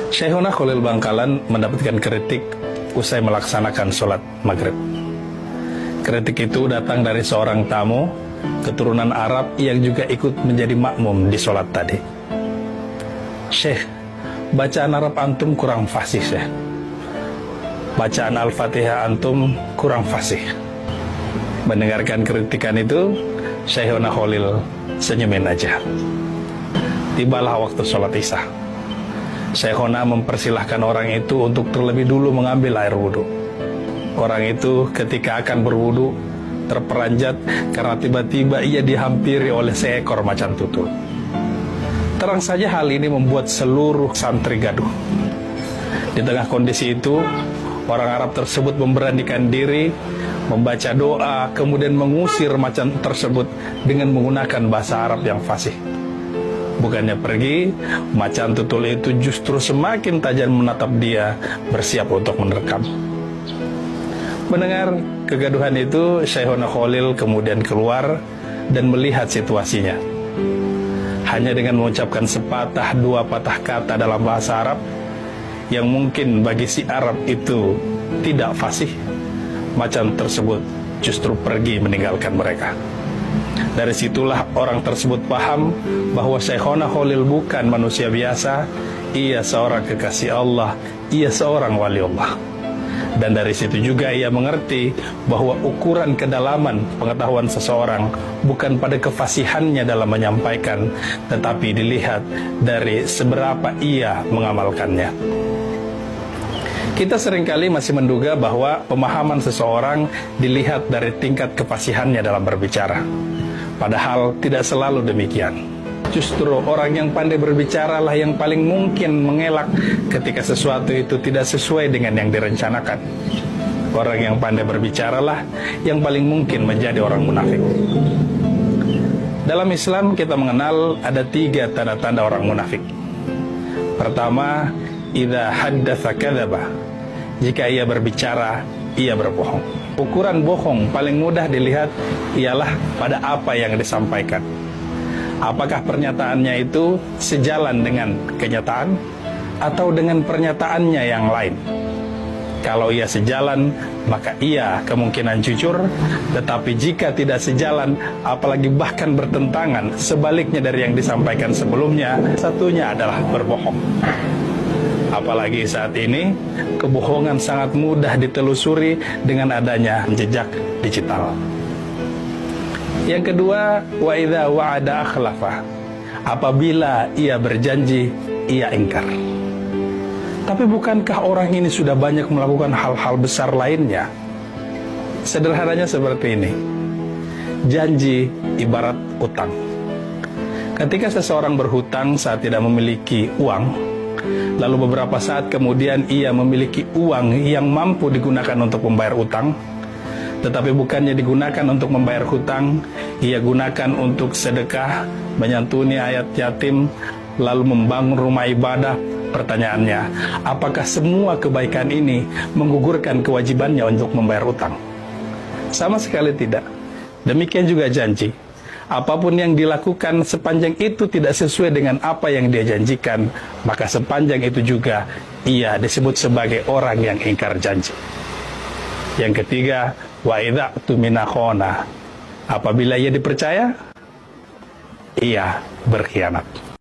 Syekhuna Khalil Bangkalan mendapatkan kritik usai melaksanakan sholat maghrib. Kritik itu datang dari seorang tamu keturunan Arab yang juga ikut menjadi makmum di sholat tadi. Syekh, bacaan Arab antum kurang fasih, Syekh. Bacaan Al-Fatihah antum kurang fasih. Mendengarkan kritikan itu, Syekhuna Khalil senyumin aja. Tibalah waktu sholat isya. Syekhuna mempersilahkan orang itu untuk terlebih dulu mengambil air wudhu. Orang itu ketika akan berwudhu terperanjat karena tiba-tiba ia dihampiri oleh seekor macan tutul. Terang saja hal ini membuat seluruh santri gaduh. Di tengah kondisi itu, orang Arab tersebut memberanikan diri, membaca doa, kemudian mengusir macan tersebut dengan menggunakan bahasa Arab yang fasih. Bukannya pergi, macan tutul itu justru semakin tajam menatap dia, bersiap untuk menerkam. Mendengar kegaduhan itu, Syekhuna Khalil kemudian keluar dan melihat situasinya. Hanya dengan mengucapkan sepatah dua patah kata dalam bahasa Arab, yang mungkin bagi si Arab itu tidak fasih, macan tersebut justru pergi meninggalkan mereka. Dari situlah orang tersebut paham bahwa Syekhuna Khalil bukan manusia biasa, ia seorang kekasih Allah, ia seorang wali Allah. Dan dari situ juga ia mengerti bahwa ukuran kedalaman pengetahuan seseorang bukan pada kefasihannya dalam menyampaikan, tetapi dilihat dari seberapa ia mengamalkannya. Kita seringkali masih menduga bahwa pemahaman seseorang dilihat dari tingkat kefasihannya dalam berbicara. Padahal tidak selalu demikian. Justru orang yang pandai berbicara lah yang paling mungkin mengelak ketika sesuatu itu tidak sesuai dengan yang direncanakan. Orang yang pandai berbicara lah yang paling mungkin menjadi orang munafik. Dalam Islam kita mengenal ada 3 tanda-tanda orang munafik. Pertama, idza haddatsa kadzaba. Jika ia berbicara, ia berbohong. Ukuran bohong paling mudah dilihat ialah pada apa yang disampaikan. Apakah pernyataannya itu sejalan dengan kenyataan atau dengan pernyataannya yang lain? Kalau ia sejalan, maka ia kemungkinan jujur. Tetapi jika tidak sejalan, apalagi bahkan bertentangan, sebaliknya dari yang disampaikan sebelumnya, satunya adalah berbohong. Apalagi saat ini, kebohongan sangat mudah ditelusuri dengan adanya jejak digital. Yang kedua, wa idza wa'ada akhlafa. Apabila ia berjanji, ia ingkar. Tapi bukankah orang ini sudah banyak melakukan hal-hal besar lainnya? Sederhananya seperti ini. Janji ibarat utang. Ketika seseorang berhutang saat tidak memiliki uang, lalu beberapa saat kemudian ia memiliki uang yang mampu digunakan untuk membayar utang, tetapi bukannya digunakan untuk membayar hutang, ia gunakan untuk sedekah, menyantuni ayat yatim, lalu membangun rumah ibadah. Pertanyaannya, apakah semua kebaikan ini menggugurkan kewajibannya untuk membayar utang? Sama sekali tidak. Demikian juga janji. Apapun yang dilakukan sepanjang itu tidak sesuai dengan apa yang dia janjikan, maka sepanjang itu juga ia disebut sebagai orang yang ingkar janji. Yang ketiga, wa idza tumina khana. Apabila ia dipercaya, ia berkhianat.